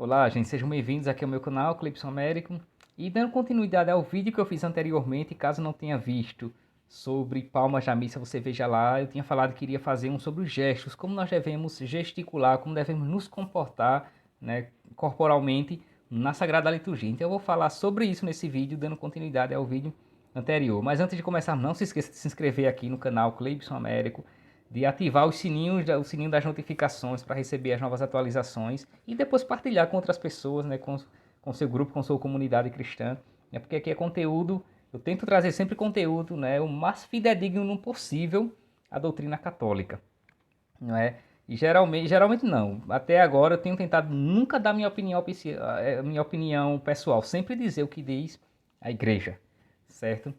Olá, gente, sejam bem-vindos aqui ao meu canal, Cleibson Américo. E dando continuidade ao vídeo que eu fiz anteriormente, caso não tenha visto, sobre palmas na missa, você veja lá, eu tinha falado que iria fazer um sobre os gestos, como nós devemos gesticular, como devemos nos comportar, né, corporalmente na Sagrada Liturgia. Então eu vou falar sobre isso nesse vídeo, dando continuidade ao vídeo anterior. Mas antes de começar, não se esqueça de se inscrever aqui no canal Cleibson Américo, de ativar os sininhos, o sininho das notificações para receber as novas atualizações e depois partilhar com outras pessoas, né, com seu grupo, com sua comunidade cristã, né, porque aqui é conteúdo, eu tento trazer sempre conteúdo, né, o mais fidedigno possível à doutrina católica, não é? E geralmente não. Até agora eu tenho tentado nunca dar minha opinião pessoal, sempre dizer o que diz a igreja, certo?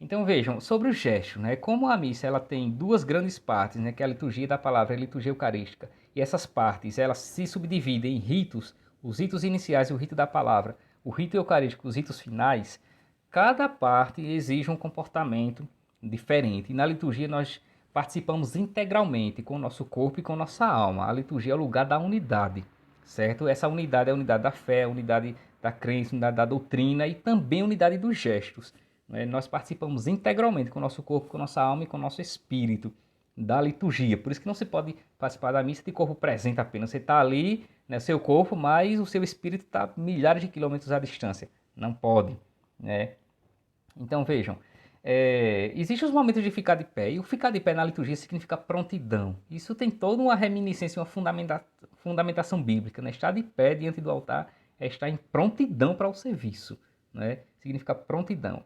Então vejam, sobre o gesto, né? Como a missa ela tem duas grandes partes, né? Que é a liturgia da palavra e a liturgia eucarística. E essas partes elas se subdividem em ritos, os ritos iniciais e o rito da palavra, o rito eucarístico, os ritos finais. Cada parte exige um comportamento diferente. E na liturgia nós participamos integralmente com o nosso corpo e com nossa alma. A liturgia é o lugar da unidade, certo? Essa unidade é a unidade da fé, a unidade da crença, a unidade da doutrina e também a unidade dos gestos. Nós participamos integralmente com o nosso corpo, com a nossa alma e com o nosso espírito da liturgia. Por isso que não se pode participar da missa de corpo presente apenas. Você está ali, né, seu corpo, mas o seu espírito está milhares de quilômetros à distância. Não pode, né? Então vejam, existem os momentos de ficar de pé, e o ficar de pé na liturgia significa prontidão. Isso tem toda uma reminiscência, uma fundamentação bíblica. Né? Estar de pé diante do altar é estar em prontidão para o serviço. Né? Significa prontidão.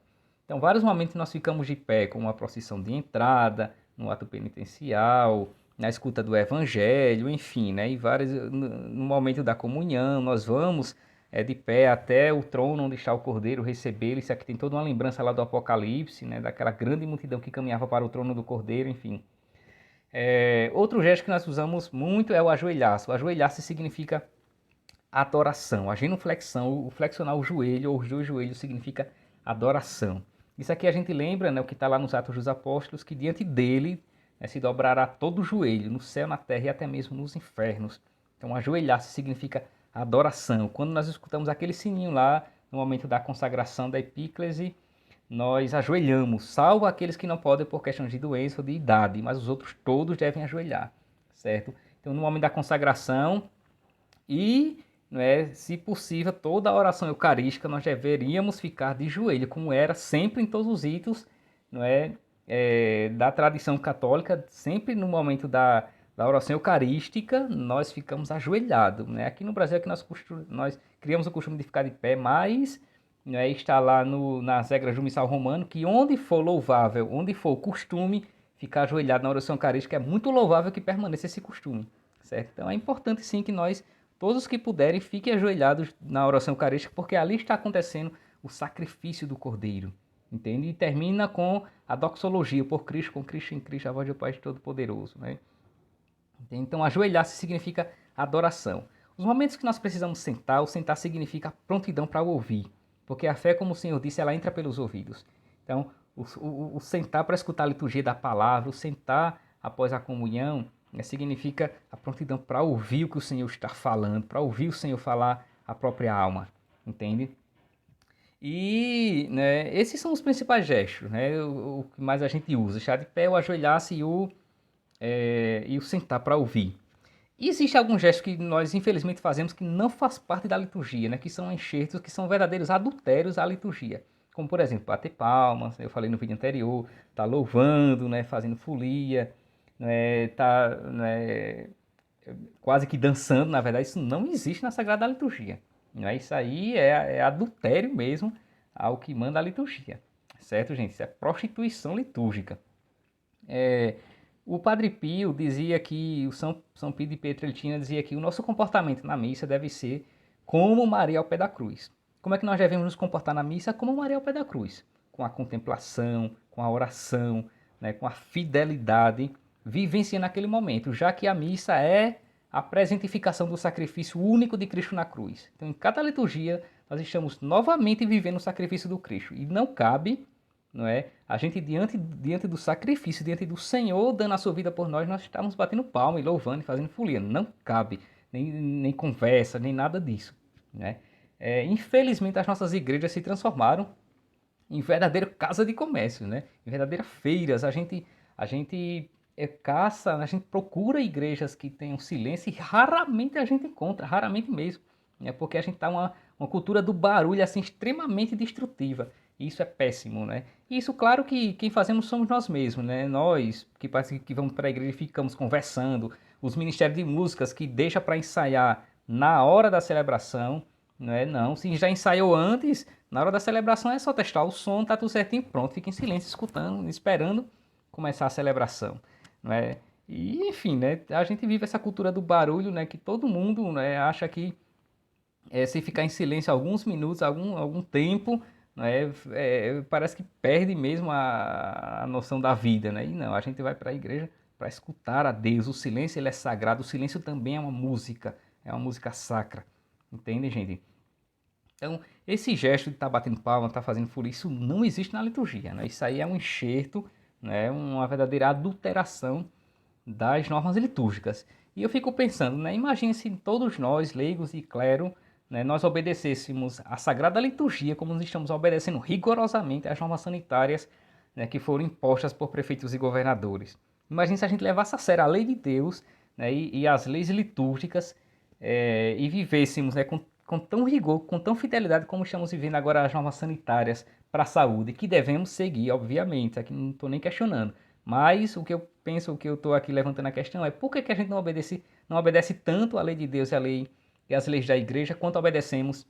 Então, vários momentos nós ficamos de pé, como a procissão de entrada, no ato penitencial, na escuta do evangelho, enfim, né? E vários, no momento da comunhão, nós vamos de pé até o trono onde está o Cordeiro, recebê-lo. Isso aqui tem toda uma lembrança lá do Apocalipse, né? Daquela grande multidão que caminhava para o trono do Cordeiro, enfim. Outro gesto que nós usamos muito é o ajoelhar-se. O ajoelhar-se significa adoração. A genuflexão, o flexionar o joelho ou os dois joelhos significa adoração. Isso aqui a gente lembra, né, o que está lá nos Atos dos Apóstolos, que diante dele, né, se dobrará todo o joelho, no céu, na terra e até mesmo nos infernos. Então, ajoelhar-se significa adoração. Quando nós escutamos aquele sininho lá, no momento da consagração da epíclese, nós ajoelhamos, salvo aqueles que não podem por questão de doença ou de idade, mas os outros todos devem ajoelhar, certo? Então, no momento da consagração e, se possível, toda a oração eucarística nós deveríamos ficar de joelho, como era sempre em todos os ritos, da tradição católica, sempre no momento da oração eucarística, nós ficamos ajoelhados. Né? Aqui no Brasil é que nós criamos o costume de ficar de pé, mas está lá nas regras do missal romano, que onde for louvável, onde for o costume, ficar ajoelhado na oração eucarística, é muito louvável que permaneça esse costume. Certo? Então é importante sim que nós, todos que puderem, fiquem ajoelhados na oração eucarística, porque ali está acontecendo o sacrifício do Cordeiro. Entende? E termina com a doxologia, por Cristo, com Cristo, em Cristo, a voz do Pai Todo-Poderoso. Né? Então, ajoelhar-se significa adoração. Os momentos que nós precisamos sentar, o sentar significa prontidão para ouvir. Porque a fé, como o Senhor disse, ela entra pelos ouvidos. Então, o sentar para escutar a liturgia da palavra, o sentar após a comunhão, significa a prontidão para ouvir o que o Senhor está falando, para ouvir o Senhor falar a própria alma. Entende? E esses são os principais gestos, né? O que mais a gente usa. Estar de pé, o ajoelhar-se e o sentar para ouvir. E existe alguns gestos que nós infelizmente fazemos que não faz parte da liturgia, né? Que são enxertos, que são verdadeiros adultérios à liturgia. Como, por exemplo, bater palmas, eu falei no vídeo anterior, tá louvando, né? Fazendo folia, tá quase que dançando. Na verdade, isso não existe na Sagrada Liturgia. Isso aí é adultério mesmo ao que manda a liturgia. Certo, gente? Isso é prostituição litúrgica. O Padre Pio dizia que, o São Pio de Pietrelcina dizia que o nosso comportamento na missa deve ser como Maria ao pé da cruz. Como é que nós devemos nos comportar na missa? Como Maria ao pé da cruz. Com a contemplação, com a oração, com a fidelidade, vivenciando aquele momento, já que a missa é a presentificação do sacrifício único de Cristo na cruz. Então, em cada liturgia, nós estamos novamente vivendo o sacrifício do Cristo. E não cabe, a gente diante do sacrifício, diante do Senhor dando a sua vida por nós, nós estamos batendo palma e louvando e fazendo folia. Não cabe. nem conversa, nem nada disso, né? Infelizmente as nossas igrejas se transformaram em verdadeira casa de comércio, né? Em verdadeiras feiras. A gente caça, a gente procura igrejas que tenham silêncio e raramente a gente encontra, raramente mesmo, né? Porque a gente tá uma cultura do barulho assim extremamente destrutiva. E isso é péssimo, né? E isso, claro que quem fazemos somos nós mesmos, né? Nós que parece que vamos para a igreja e ficamos conversando, os ministérios de músicas que deixa para ensaiar na hora da celebração, não é? Não, se já ensaiou antes, na hora da celebração é só testar o som, tá tudo certinho, pronto, fica em silêncio, escutando, esperando começar a celebração, não é? E enfim, né? A gente vive essa cultura do barulho, né? Que todo mundo, né, acha que se ficar em silêncio alguns minutos, algum tempo, né, parece que perde mesmo a noção da vida, né? E não, a gente vai para a igreja para escutar a Deus. O silêncio ele é sagrado, o silêncio também é uma música sacra, entende, gente? Então, esse gesto de estar batendo palma, estar fazendo folia, isso não existe na liturgia, né? Isso aí é um enxerto, né? Uma verdadeira adulteração das normas litúrgicas. E eu fico pensando, né? Imagine se todos nós, leigos e clero, né, nós obedecêssemos a Sagrada Liturgia como nós estamos obedecendo rigorosamente às normas sanitárias, né, que foram impostas por prefeitos e governadores. Imagine se a gente levasse a sério a lei de Deus, né, e as leis litúrgicas e vivêssemos, né, com tão rigor, com tão fidelidade como estamos vivendo agora as normas sanitárias para a saúde, que devemos seguir, obviamente, aqui não estou nem questionando. Mas o que eu penso, o que eu estou aqui levantando a questão é por que a gente não obedece tanto à lei de Deus e as leis da igreja quanto obedecemos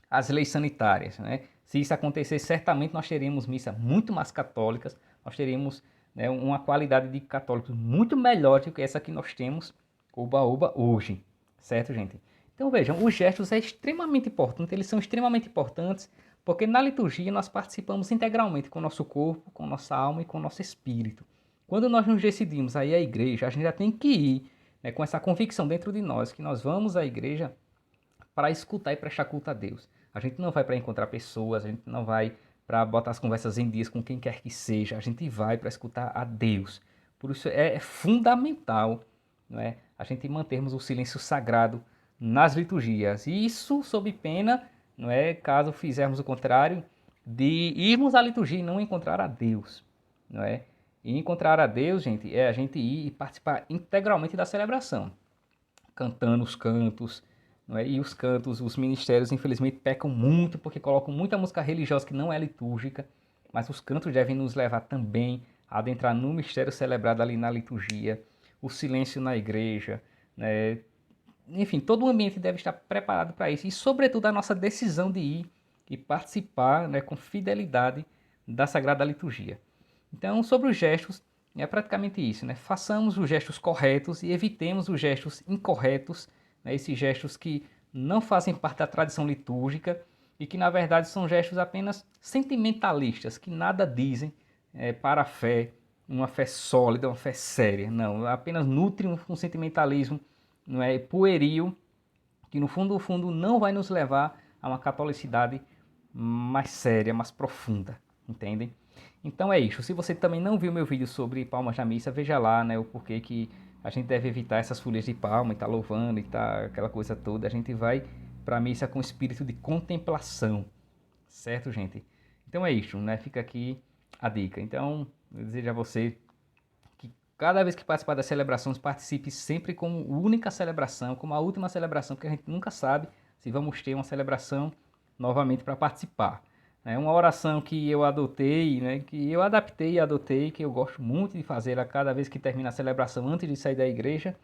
às leis sanitárias, né? Se isso acontecer, certamente nós teremos missa muito mais católicas, nós teríamos, né, uma qualidade de católicos muito melhor do que essa que nós temos, oba-oba, hoje, certo, gente? Então vejam, os gestos é extremamente importante, eles são extremamente importantes porque na liturgia nós participamos integralmente com o nosso corpo, com nossa alma e com o nosso espírito. Quando nós nos decidimos a ir à igreja, a gente já tem que ir, né, com essa convicção dentro de nós que nós vamos à igreja para escutar e prestar culto a Deus. A gente não vai para encontrar pessoas, a gente não vai para botar as conversas em dias com quem quer que seja, a gente vai para escutar a Deus. Por isso é fundamental, não é, a gente mantermos o silêncio sagrado nas liturgias. E isso sob pena, não é, caso fizermos o contrário, de irmos à liturgia e não encontrar a Deus, não é? E encontrar a Deus, gente, é a gente ir e participar integralmente da celebração, cantando os cantos, não é? E os cantos, os ministérios, infelizmente, pecam muito porque colocam muita música religiosa que não é litúrgica, mas os cantos devem nos levar também a adentrar no mistério celebrado ali na liturgia, o silêncio na igreja, né? Enfim, todo o ambiente deve estar preparado para isso e, sobretudo, a nossa decisão de ir e participar, né, com fidelidade da Sagrada Liturgia. Então, sobre os gestos, é praticamente isso, né? Façamos os gestos corretos e evitemos os gestos incorretos, né? Esses gestos que não fazem parte da tradição litúrgica e que, na verdade, são gestos apenas sentimentalistas, que nada dizem para a fé, uma fé sólida, uma fé séria. Não, apenas nutrem um sentimentalismo, não é, pueril, que no fundo não vai nos levar a uma catolicidade mais séria, mais profunda, entendem? Então é isso. Se você também não viu meu vídeo sobre palmas na missa, veja lá, né, o porquê que a gente deve evitar essas folhas de palma e tá louvando e tá aquela coisa toda. A gente vai para a missa com espírito de contemplação, certo, gente? Então é isso, né? Fica aqui a dica. Então, eu desejo a você que cada vez que participar das celebrações, participe sempre como única celebração, como a última celebração, porque a gente nunca sabe se vamos ter uma celebração novamente para participar. É uma oração que eu adotei, né, que eu adaptei e adotei, que eu gosto muito de fazer a cada vez que termina a celebração, antes de sair da igreja,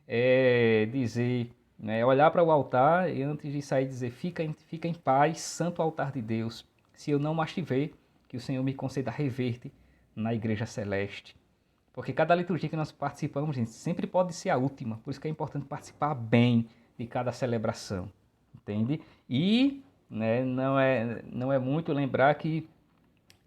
é dizer, né, olhar para o altar e antes de sair dizer, fica em paz, santo altar de Deus, se eu não mais te ver, que o Senhor me conceda reverte na igreja celeste. Porque cada liturgia que nós participamos, gente, sempre pode ser a última. Por isso que é importante participar bem de cada celebração. Entende? E, né, não é muito lembrar que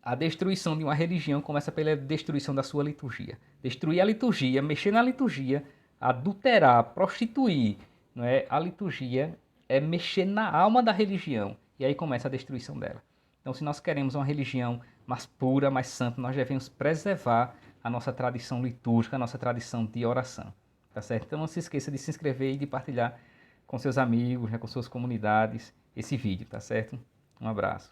a destruição de uma religião começa pela destruição da sua liturgia. Destruir a liturgia, mexer na liturgia, adulterar, prostituir, não é? A liturgia é mexer na alma da religião. E aí começa a destruição dela. Então, se nós queremos uma religião mais pura, mais santa, nós devemos preservar a nossa tradição litúrgica, a nossa tradição de oração. tá certo? Então não se esqueça de se inscrever e de partilhar com seus amigos, né, com suas comunidades, esse vídeo, tá certo? Um abraço.